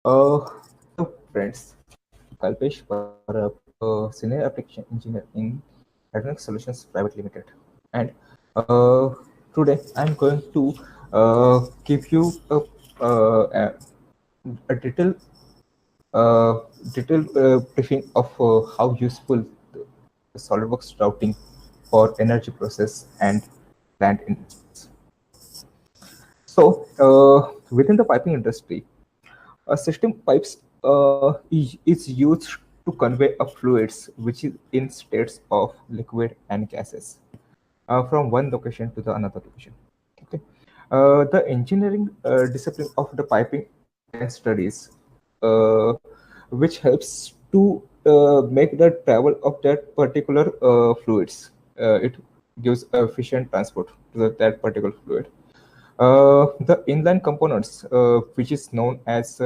Hello friends, Kalpesh Parab, Senior Application Engineer in Advanced Solutions Private Limited. And today I'm going to give you a detailed briefing of how useful the SolidWorks routing for energy process and plant industries. So, within the piping industry, a system pipes is used to convey a fluids which is in states of liquid and gases from one location to the another location. Okay, the engineering discipline of the piping and studies, uh, which helps to make the travel of that particular fluids. It gives efficient transport to that particular fluid. The inline components, which is known as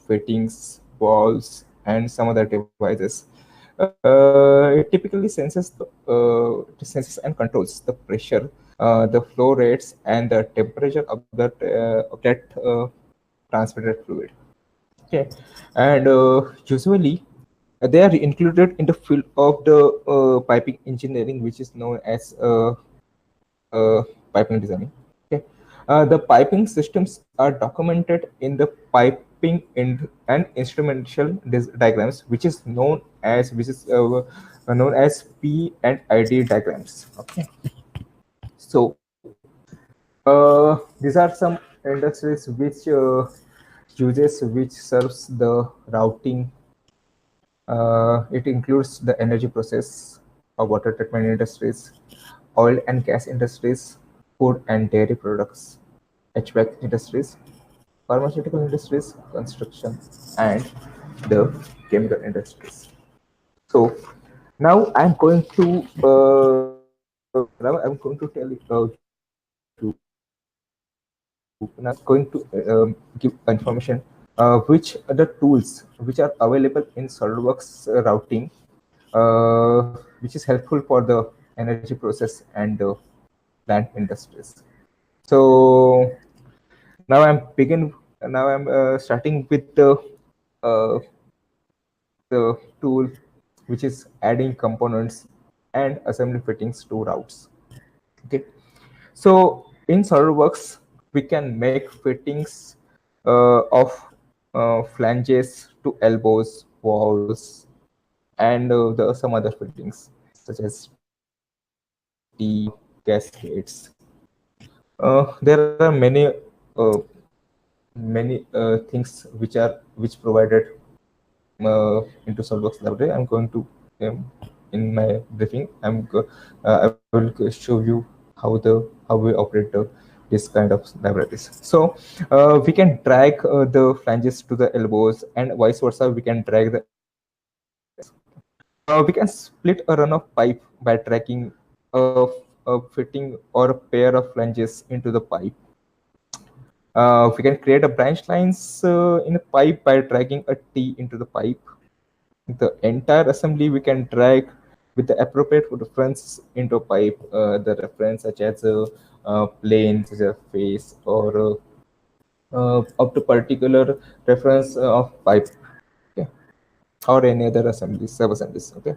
fittings, walls, and some other devices, it typically senses and controls the pressure, the flow rates, and the temperature of that transmitted fluid. Okay, and usually they are included in the field of the piping engineering, which is known as piping designing. Okay, the piping systems are documented in the piping and instrumental diagrams, which is known as P and ID diagrams. Okay, so these are some industries which serves the routing. It includes the energy process, water treatment industries, oil and gas industries, food and dairy products, HVAC industries, pharmaceutical industries, construction, and the chemical industries. So now I'm going to give information which are the tools which are available in SolidWorks routing, which is helpful for the energy process and the plant industries. So now I'm starting with uh, the tool which is adding components and assembly fittings to routes. Okay, so in SolidWorks we can make fittings of flanges to elbows, walls, and there are some other fittings such as T cascades. There are many things which provided into SolidWorks library. I'm going to in my briefing. I will show you how we operate this kind of libraries. So we can drag the flanges to the elbows, and vice versa. We can drag the elbows to the flanges. We can split a run of pipe by dragging a fitting or a pair of flanges into the pipe. We can create a branch lines in a pipe by dragging a T into the pipe. The entire assembly we can drag with the appropriate reference into a pipe. The reference such as a plane, such as face, or of the particular reference of pipe. Okay, or any other assemblies, sub assemblies. Okay,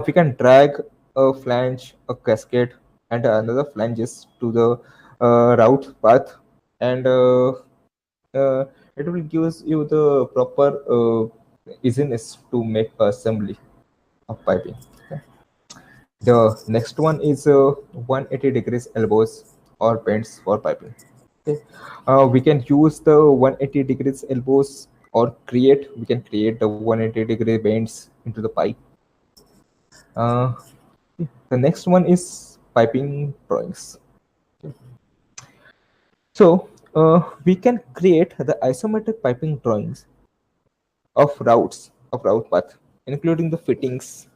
we can drag a flange, a cascade, and another flanges to the route path, and it will give you the proper easiness to make assembly of piping. Okay. The next one is 180 degrees elbows or bends for piping. Okay. We can use the 180 degrees elbows or we can create the 180 degree bends into the pipe. Uh, the next one is piping drawings. Okay. So we can create the isometric piping drawings of route path, including the fittings,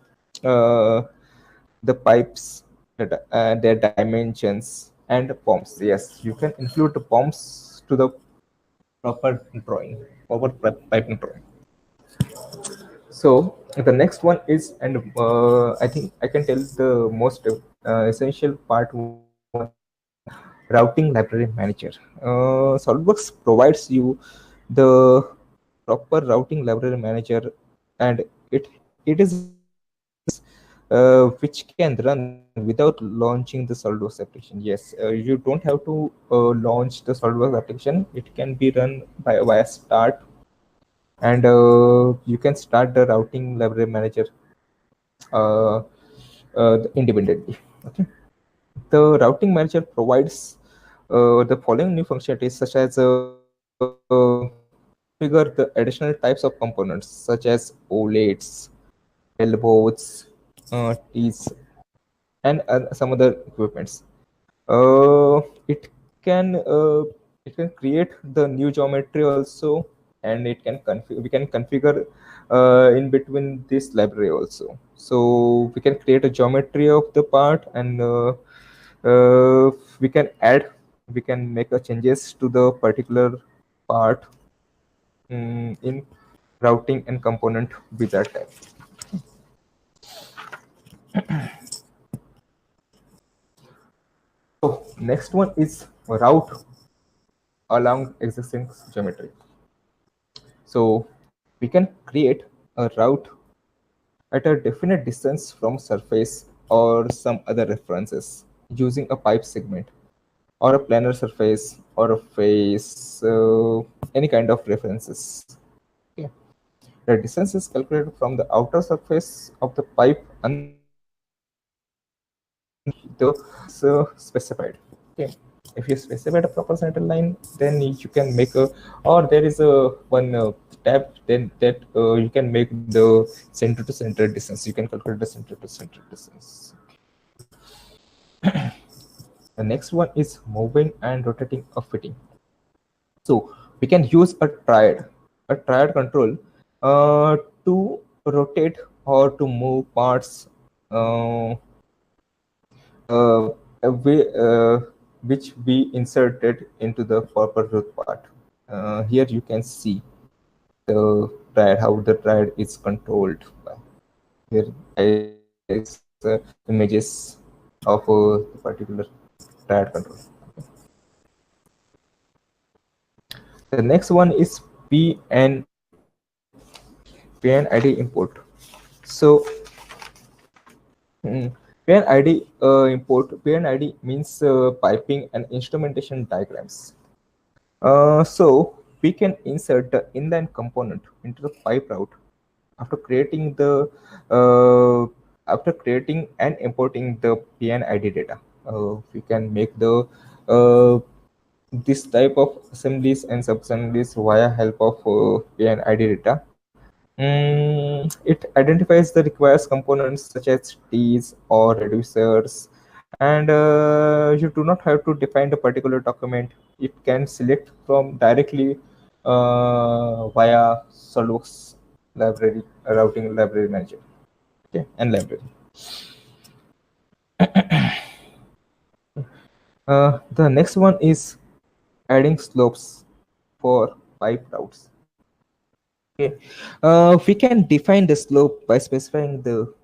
uh, the pipes, their dimensions, and pumps. Yes, you can include the pumps to the proper drawing, piping drawing. So the next one is, and I think I can tell the most essential part one is routing library manager. SolidWorks provides you the proper routing library manager, and it is which can run without launching the SolidWorks application. Yes, you don't have to launch the SolidWorks application. It can be run via start, and you can start the routing library manager uh, independently. Okay, the routing manager provides the following new functionalities, such as figure the additional types of components such as OLEDs, elbows, tees, and some other equipments. It can uh, it can create the new geometry also, and it can we can configure in between this library also. So we can create a geometry of the part, and uh, we can add, we can make a changes to the particular part in routing and component wizard tab. So next one is route along existing geometry. So we can create a route at a definite distance from surface or some other references using a pipe segment or a planar surface or a face, any kind of references. Okay. The distance is calculated from the outer surface of the pipe the specified. Okay, if you specified a proper center line, then you can make a, or there is a one tab then that you can make the center to center distance. You can calculate the center to center distance. The next one is moving and rotating a fitting. So we can use a triad control to rotate or to move parts uh, uh, uh, which we inserted into the proper root part. Here you can see the triad, how the triad is controlled. Here is images of the particular triad control. The next one is PNID import. So PNID import. PNID means piping and instrumentation diagrams. So we can insert the inline component into the pipe route after creating the after creating and importing the PNID data. We can make the this type of assemblies and sub-assemblies via help of PNID data. It identifies the required components such as T's or reducers, and you do not have to define the particular document. It can select from directly via SOLIDWORKS library, routing library manager, okay, and library. The next one is adding slopes for pipe routes. Okay, we can define the slope by specifying the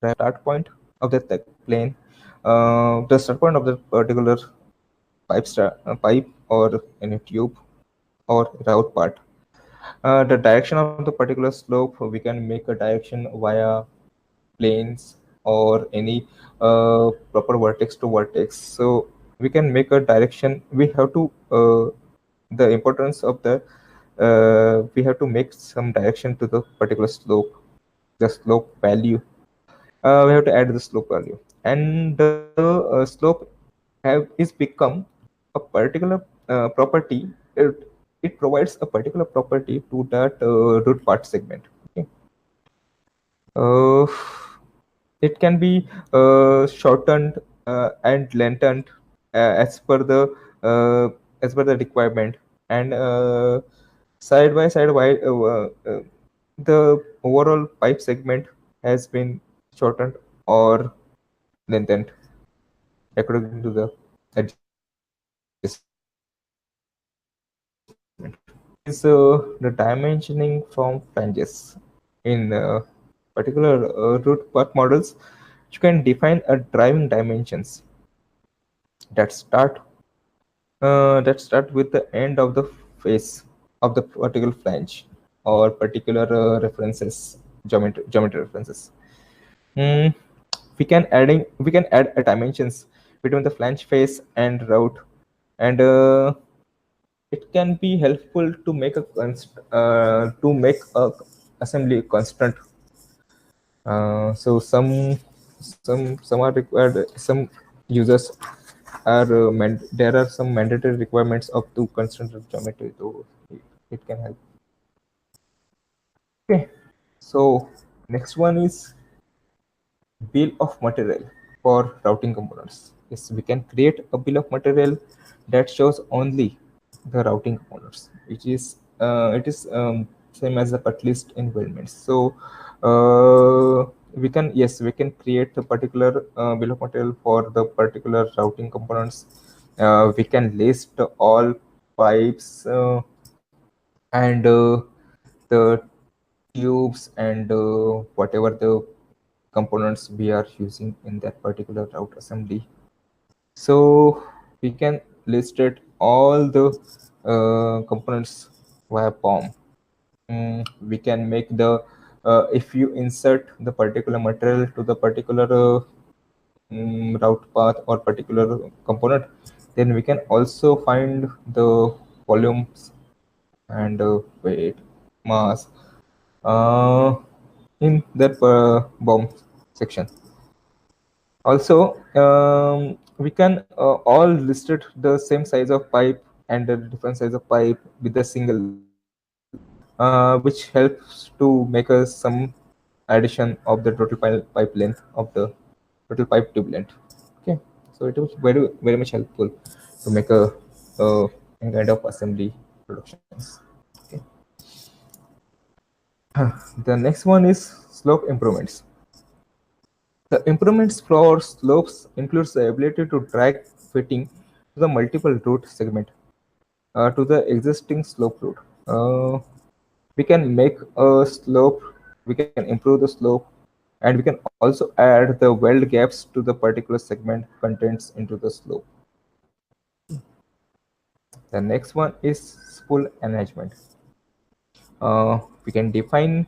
start point of the plane, the start point of the particular pipe or any tube or route part. The direction of the particular slope, we can make a direction via planes or any proper vertex to vertex. So we can make a direction. We have to the importance of the we have to make some direction to the particular slope, the slope value. We have to add the slope value, and the slope is become a particular property. It provides a particular property to that root part segment. Okay. Uh, it can be shortened and lengthened as per the uh, requirement, and side by side while the overall pipe segment has been shortened or lengthened according to the adjustment. Is the dimensioning from flanges. In particular root part models, you can define a driving dimensions that start with the end of the face of the particular flange or particular references, geometry references. Mm, we can add a dimensions between the flange face and route, and it can be helpful to make a assembly constant. So some are required. Some users are there are some mandatory requirements of to constant geometry, so it can help. Okay, so next one is bill of material for routing components. Yes, we can create a bill of material that shows only the routing components, which is same as the cut list in Weldments. So we can create a particular bill of material for the particular routing components. We can list all pipes and the tubes and whatever the components we are using in that particular route assembly. So we can list it all the components via POM. We can make the if you insert the particular material to the particular route path or particular component, then we can also find the volumes and weight, mass uh, in that bomb section. Also, we can all listed the same size of pipe and the different size of pipe with a single line, which helps to make us some addition of the total pipe length of the total pipe tube length. Okay, so it was very much helpful to make a kind of assembly productions. Okay. The next one is slope improvements. The improvements for slopes includes the ability to drag fitting to the multiple route segment to the existing slope route. We can make a slope, we can improve the slope, and we can also add the weld gaps to the particular segment contents into the slope. The next one is spool enhancement. We can define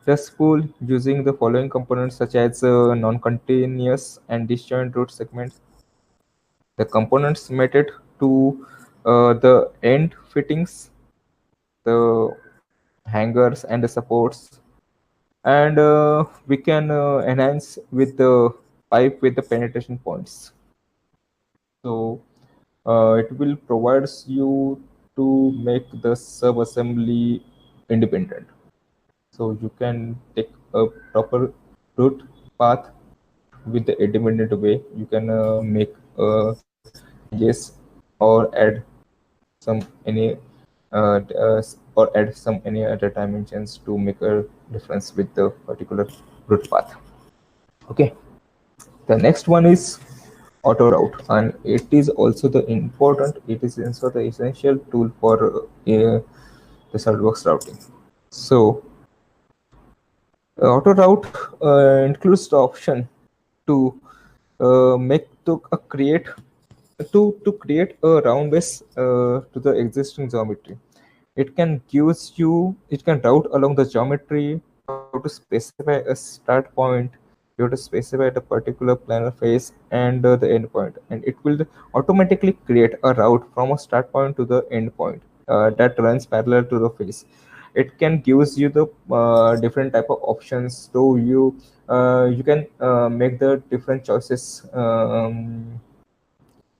the spool using the following components such as non-continuous and disjoint root segments. The components mated to the end fittings, the hangers and the supports, and we can enhance with the pipe with the penetration points. So it will provides you to make the sub assembly independent. So you can take a proper route path with the independent way. You can make changes or add some any or add some any other dimensions to make a difference with the particular route path. Okay, the next one is auto route, and it is also the important. It is also the essential tool for the SOLIDWORKS routing. So auto route includes the option to make to create to create a round base to the existing geometry. It can route along the geometry. You have to specify a start point, you have to specify the particular planar face and the end point, and it will automatically create a route from a start point to the end point that runs parallel to the face. It can gives you the different type of options, so you can make the different choices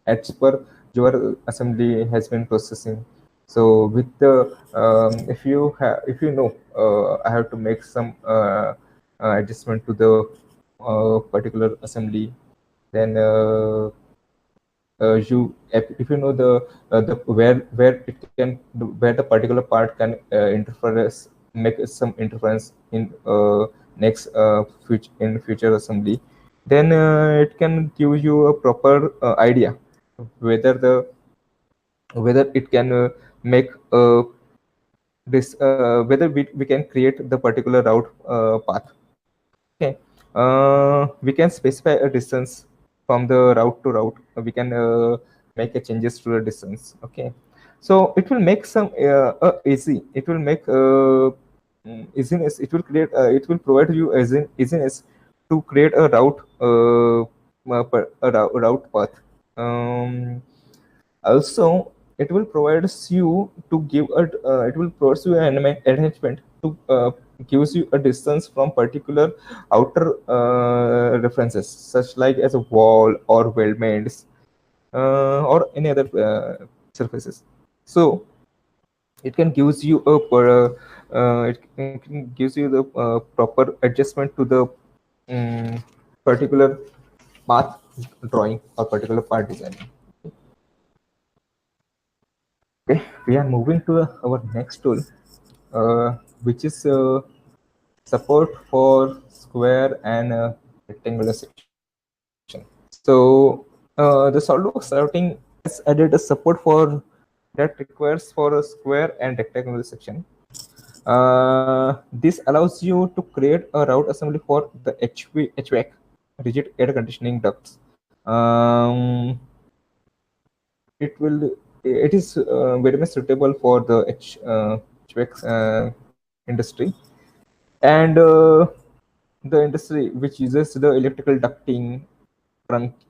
as per your assembly has been processing. So with the if you know I have to make some adjustment to the particular assembly, then if you know the where the particular part can interference make some interference in next future assembly, then it can give you a proper idea whether the whether it can make this whether we can create the particular route path. Okay, we can specify a distance from the route to route. We can make a changes to the distance. Okay, So it will make some easy. It will make easiness. It will create. It will provide you easiness to create a route, route path. Um, Also, it will provide you to give a. It will provide you an enhancement to gives you a distance from particular outer references, such like as a wall or weldments or any other surfaces. So it can gives you a it can gives you the proper adjustment to the particular path drawing or particular part design. Okay, we are moving to our next tool, which is support for square and rectangular section. So the SolidWorks routing has added a support for that requires for a square and rectangular section. This allows you to create a route assembly for the HVAC, rigid air conditioning ducts. It will. It is very much suitable for the HVAC industry, and the industry which uses the electrical ducting,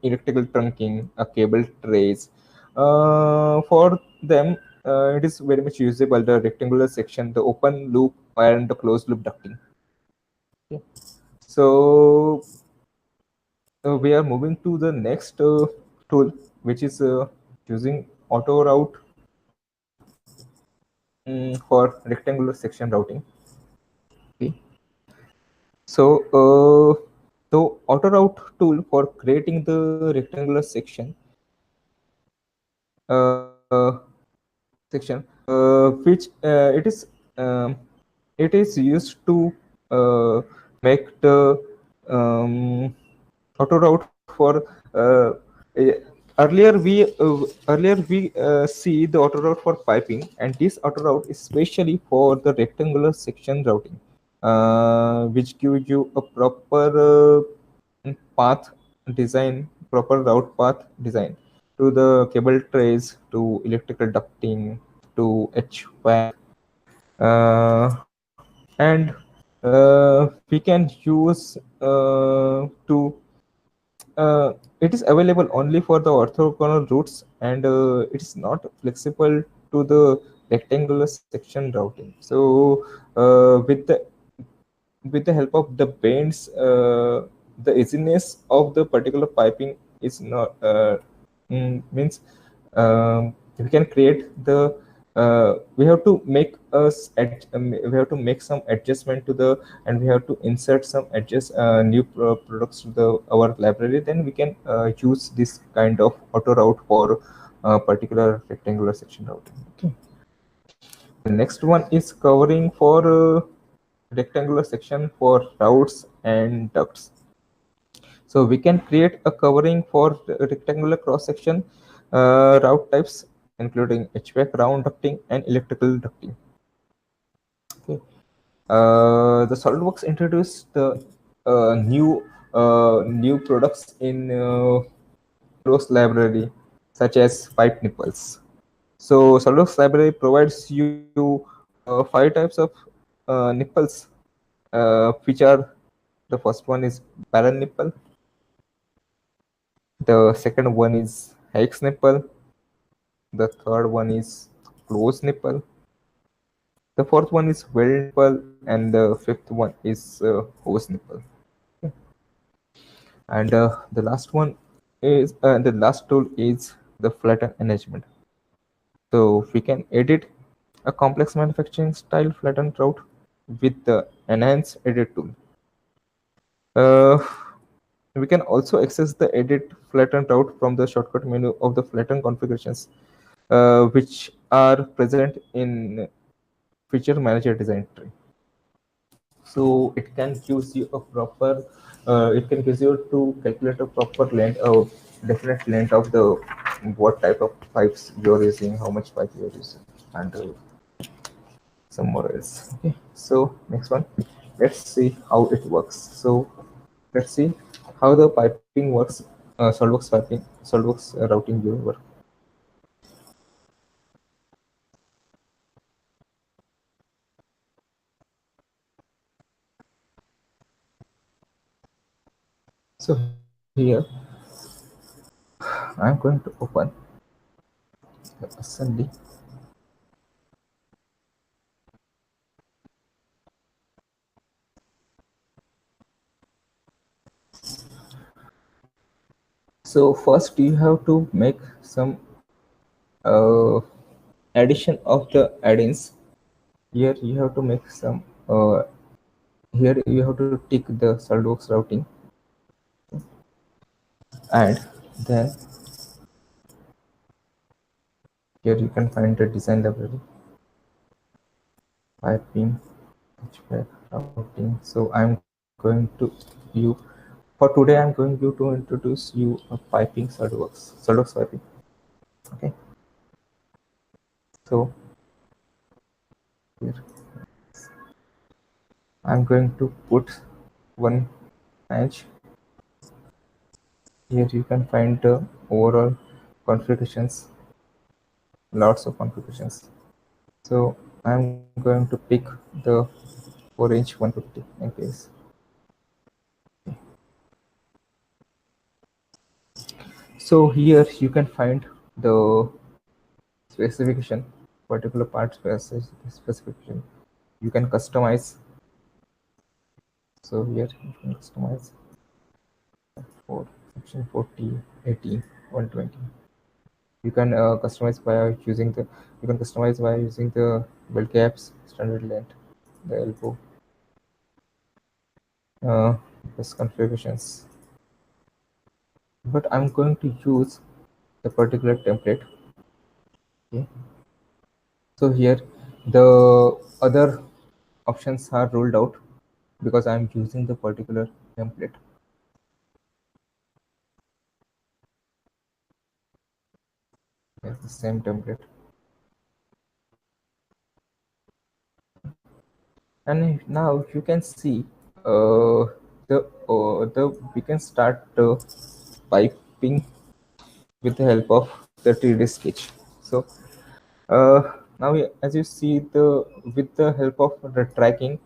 electrical trunking, cable trays. For them, it is very much usable. The rectangular section, the open loop, and the closed loop ducting. Okay. So we are moving to the next tool, which is using auto route for rectangular section routing. Okay. So the auto route tool for creating the rectangular uh, section, which it is used to uh, make the um, auto route for uh, earlier we see the auto route for piping, and this auto route is specially for the rectangular section routing, which gives you a proper path design, proper route path design to the cable trays, to electrical ducting, to HVAC, and we can use to it is available only for the orthogonal routes, and it is not flexible to the rectangular section routing. So with the help of the bends, the easiness of the particular piping is not means we can create the we have to make we have to make some adjustment to the, and we have to insert some new products to the our library. Then we can use this kind of auto route for particular rectangular section routing. Okay. The next one is covering for rectangular section for routes and ducts. So we can create a covering for rectangular cross section route types, including HVAC, round ducting, and electrical ducting. Okay. The SolidWorks introduced the new products in closed library, such as pipe nipples. So SolidWorks library provides you 5 types of nipples, which are, the first one is barrel nipple, the second one is hex nipple, the third one is close nipple, the fourth one is weld nipple, and the fifth one is hose nipple. Okay. And the last tool is the flatten enhancement. So we can edit a complex manufacturing style flattened route with the enhance edit tool. Uh, we can also access the edit flatten route from the shortcut menu of the flatten configurations, which are present in feature manager design tree. So it can gives you a proper, it can gives you to calculate a proper length, definite length of the what type of pipes you're using, how much pipe you're using, and some more else. Okay, so next one, let's see how it works. So let's see how the piping works, SolidWorks routing viewer. So here I'm going to open the assembly. So first you have to make some uh, addition of the add-ins. Here you have to make some here you have to tick the SOLIDWORKS routing, and then here you can find the design library, piping, HVAC, routing. So I'm going to you for today I'm going you to introduce you a piping SOLIDWORKS piping. Okay, so here I'm going to put one edge. Here you can find the overall configurations, lots of configurations. So I'm going to pick the 4-inch 150 amperes. So here you can find the specification, particular part specification. You can customize. So here you can customize for section 40, 80, 120. You can customize by using the belt caps, standard length, the elbow, uh, this configurations. But I'm going to use the particular template. Okay. So here the other options are ruled out because I'm using the particular template. Yes, the same template. And now you can see the we can start piping with the help of the 3D sketch. So now as you see, the with the help of the tracking,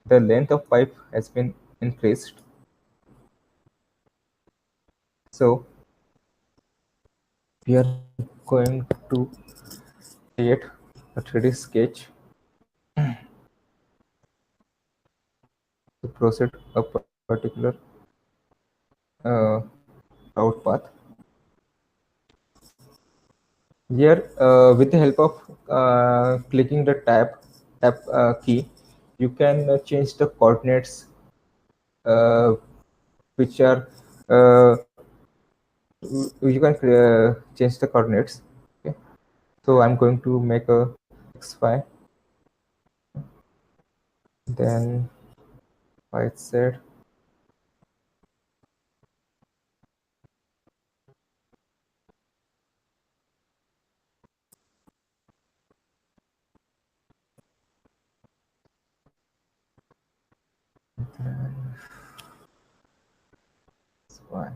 the length of pipe has been increased. So we are going to create a 3D sketch to proceed a particular uh, route path. Here, with the help of clicking the tab key, you can change the coordinates, uh, which are you can change the coordinates. Okay. So I'm going to make a XY, then YZ, then Y.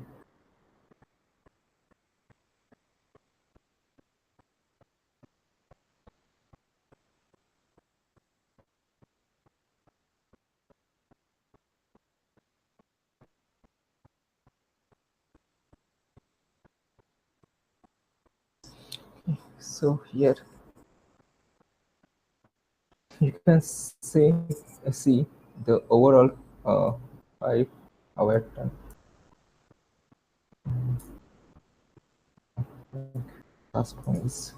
So here you can see the overall pipe how it done. Last one is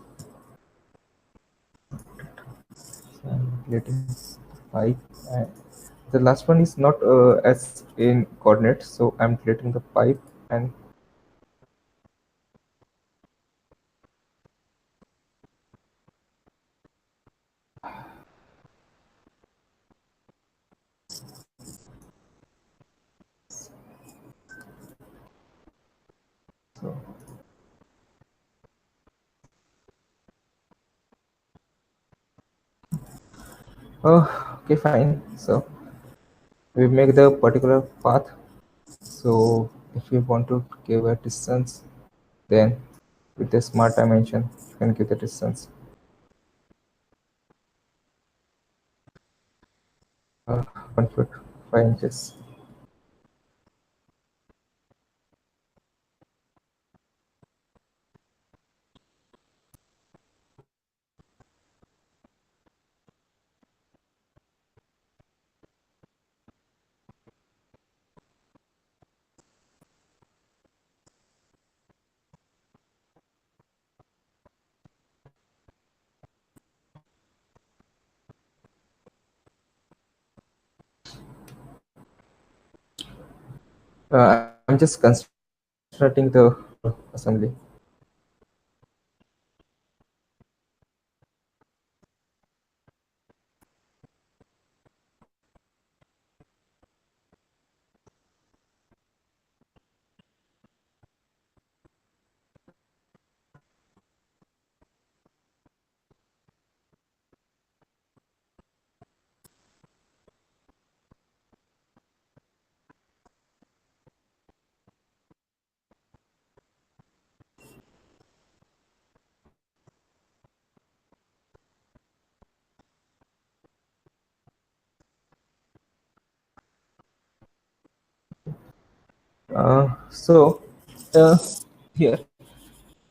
calculating pipe, and the last one is not as in coordinates, so I'm creating the pipe. And so okay, fine. So we make the particular path. So if you want to give a distance, then with the smart dimension you can give the distance, 1 foot 5 inches. I'm just constructing the assembly. So here,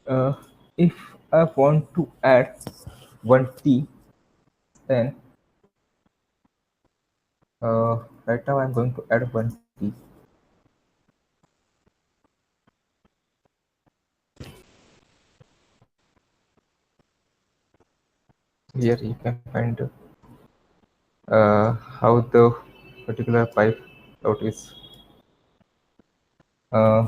uh, if I want to add one T, then right now I'm going to add one T. Here you can find how the particular pipe out is uh,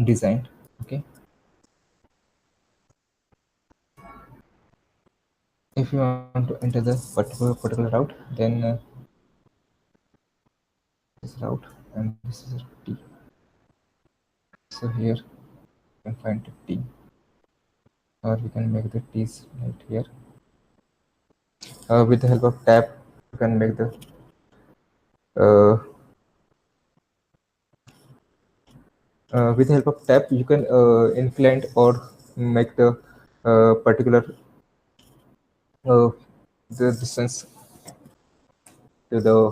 designed. Okay, if you want to enter the particular route, then this route and this is a T. So here you can find the T, or we can make the T's right here. With the help of tab, you can make the uh, with the help of tab you can incline or make the particular uh, the distance to the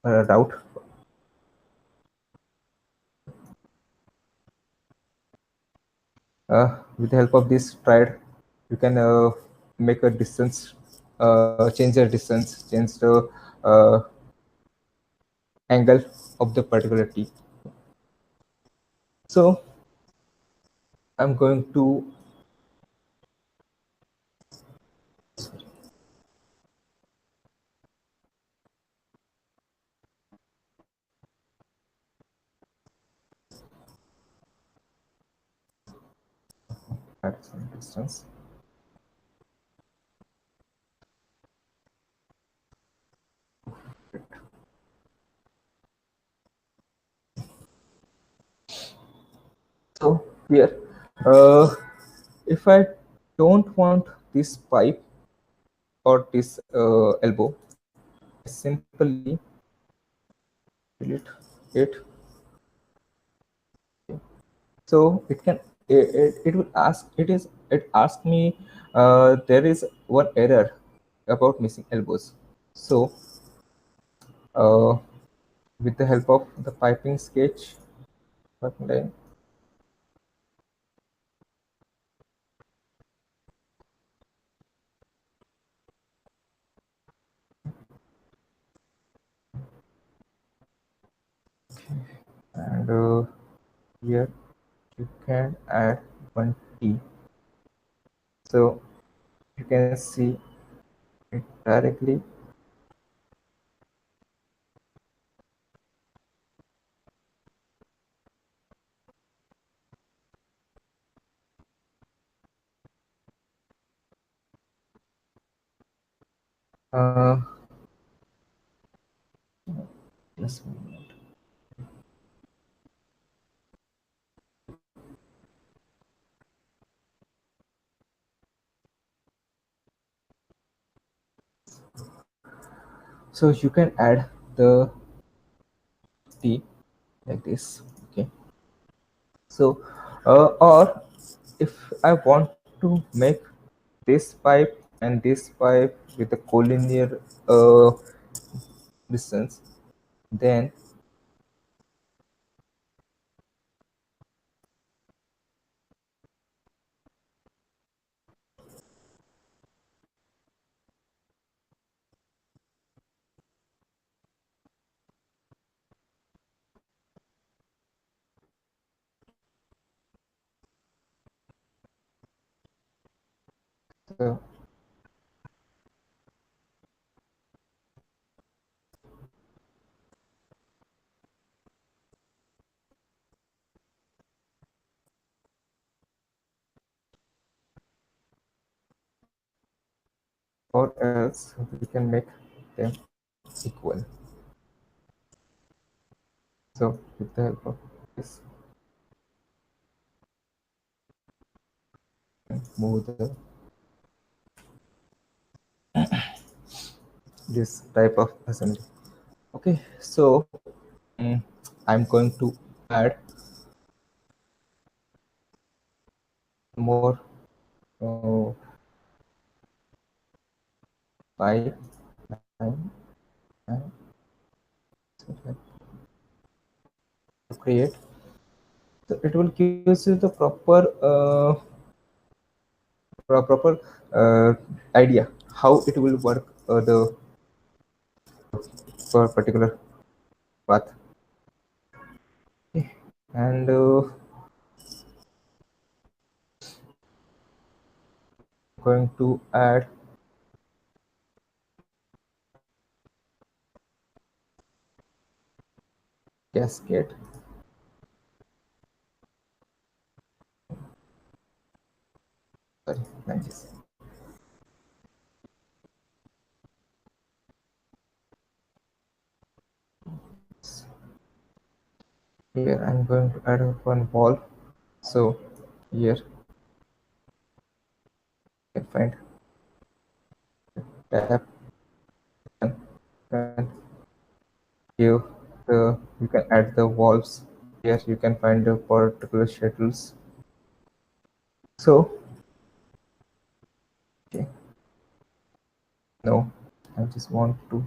route. With the help of this triad, you can make a distance, change the distance, change the uh, angle of the particular T. So I'm going to add some distance. So here, uh, if I don't want this pipe or this elbow, I simply delete it. So it will ask it asked me there is one error about missing elbows. So uh, with the help of the piping sketch button, and here you can add one T. So you can see it directly. Uh, just 1 minute. So you can add the T like this. Okay. So or if I want to make this pipe and this pipe with a collinear distance, then uh, or else we can make them equal. So with the help of this, move the this type of assembly. Okay, so I'm going to add more uh, pipe line and so like to create. So it will give you the proper idea how it will work the for particular path. Okay. And going to add cascade. Sorry, branches. Here I'm going to add one wall. So here you can find tab and give the you can add the walls. Here you can find the particular schedules. So okay, no, I just want to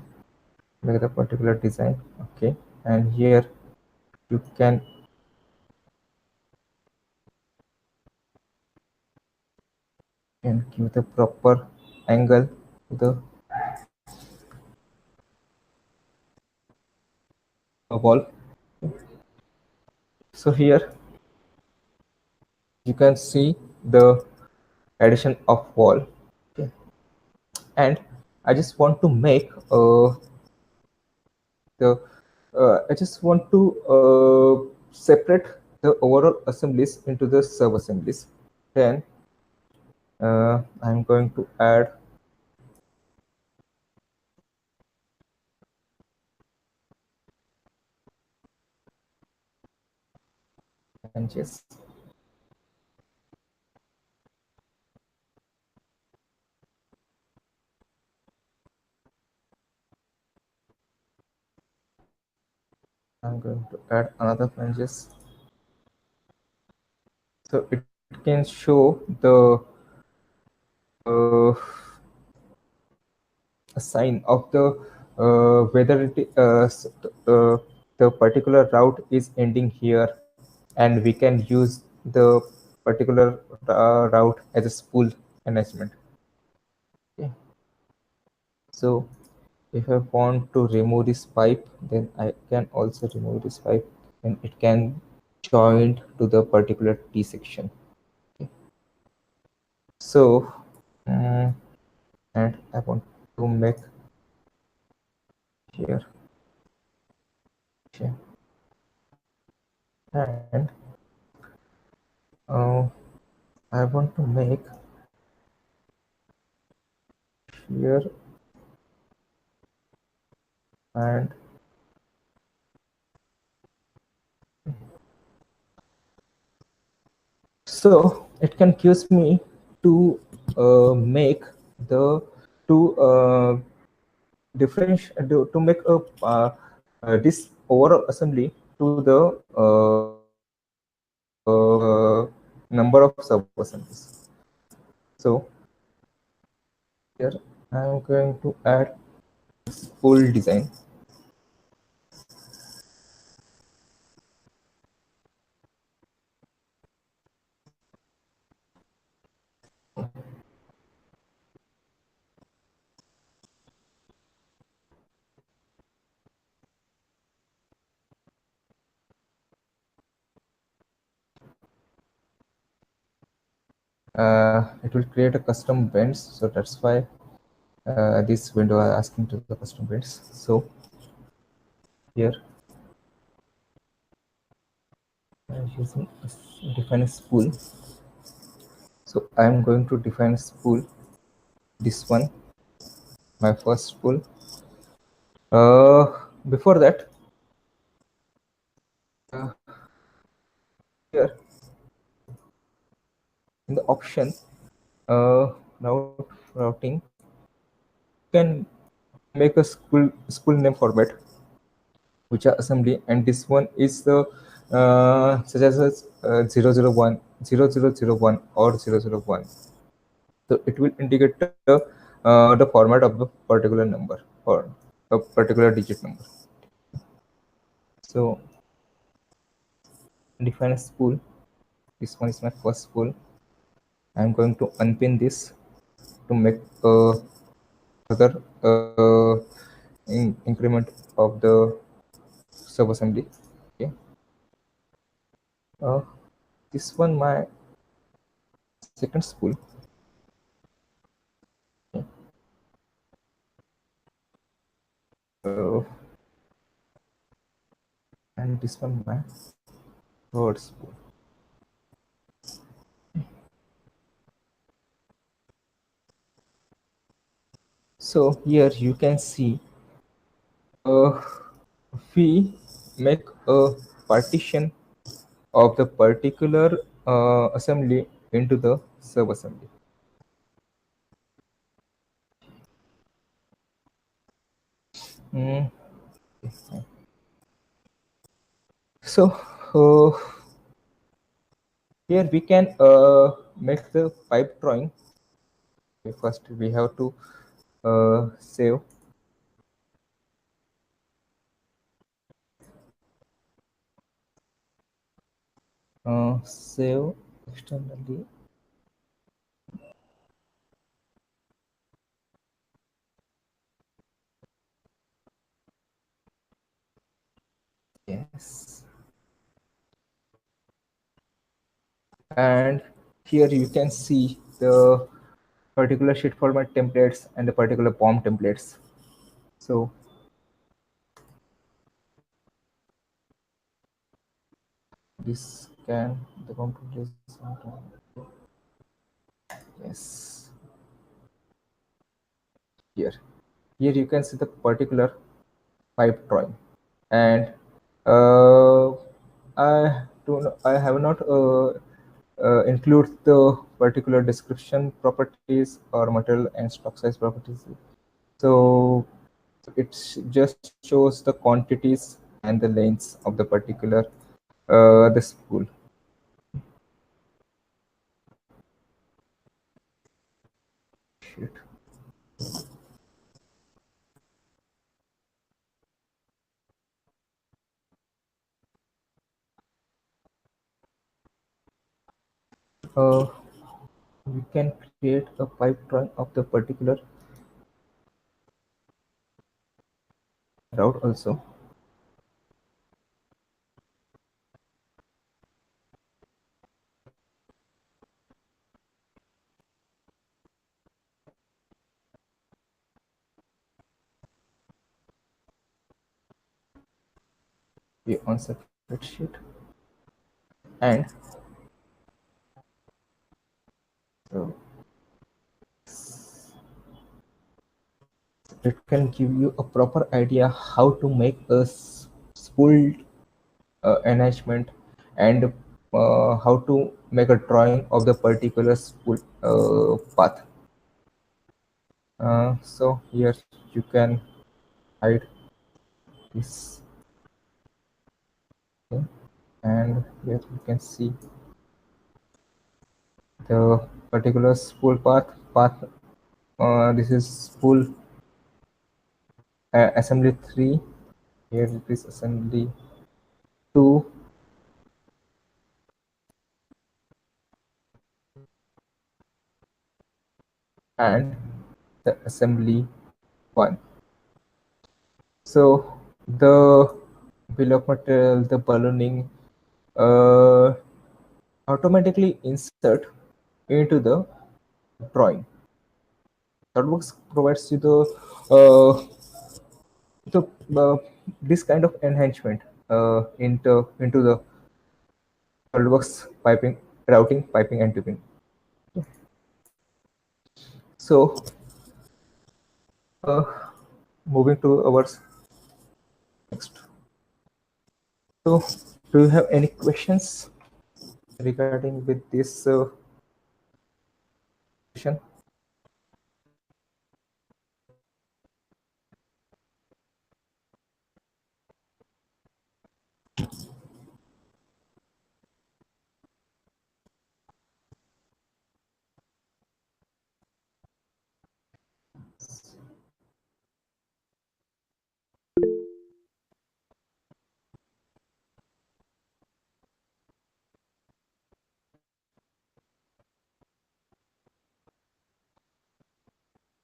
make the particular design. Okay, and here you can give the proper angle to the wall. So here you can see the addition of wall. Okay. And I just want to make the I just want to separate the overall assemblies into the sub assemblies. Then I'm going to add branches. I'm going to add another branches. So it can show the sign of the whether the particular route is ending here, and we can use the particular route as a spool management. Okay. So if I want to remove this pipe, then I can also remove this pipe and it can join to the particular T section. Okay. So and I want to make here okay. And uh, I want to make here and so it can gives me to make the to different to make a this overall assembly to the number of sub assemblies. So here I'm going to add full design. It will create a custom bends, so that's why this window are asking to the custom bends. So here I'm using define a spool. So I'm going to define a spool, this one, my first spool. Before that, uh, here in the option routing, you can make a school name format, which are assembly, and this one is the such as 001, 0001 or 001. So it will indicate the format of the particular number or a particular digit number. So define a spool. This one is my first spool. I'm going to unpin this to make further increment of the sub assembly. Okay. Uh, this one my second spool. Okay. Uh, and this one my third spool. So here you can see we make a partition of the particular assembly into the sub assembly. Mm. So here we can make the pipe drawing. Okay, first we have to save save externally. Yes, and here you can see the particular sheet format templates and the particular POM templates. So this can the computer is yes. Here you can see the particular pipe drawing, and uh, I have not include the particular description properties or material and stock size properties. So it just shows the quantities and the lengths of the particular the spool. Shit. We can create a pipe drawing of the particular route also. We on separate sheet, and so it can give you a proper idea how to make a spool enhancement, and how to make a drawing of the particular spool path. So here you can hide this, okay? And here you can see the particular spool path. This is spool assembly 3. Here it is assembly 2, and the assembly 1. So the bill of material, the ballooning automatically insert into the drawing. SOLIDWORKS provides you the this kind of enhancement into the SOLIDWORKS piping, routing, piping, and tubing. So moving to our next. So, do you have any questions regarding with this question?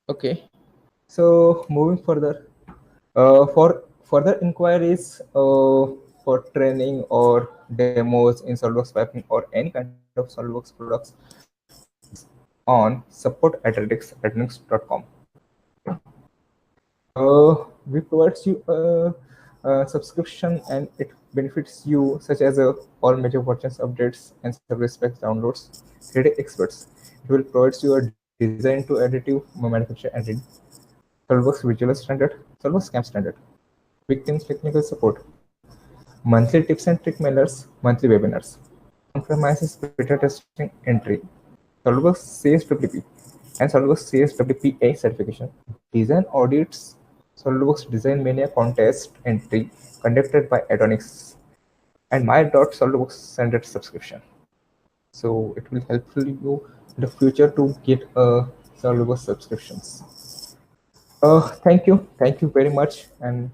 Okay. So, moving further, for further inquiries for training or demos in SolidWorks piping or any kind of SolidWorks products on support@redix.com. We provides you a subscription and it benefits you such as all major versions updates and service packs downloads. 3D experts. It will provide you a design to additive manufacture and SolidWorks Visual Standard, SolidWorks Camp Standard, victims technical support, monthly tips and trick mailers, monthly webinars, on-premises beta testing entry, SolidWorks CSWP, and SolidWorks CSWPA certification, design audits, SolidWorks Design Mania contest entry conducted by Adonix, and my.solidworks standard subscription. So it will help you in the future to get SolidWorks subscriptions. Thank you very much, and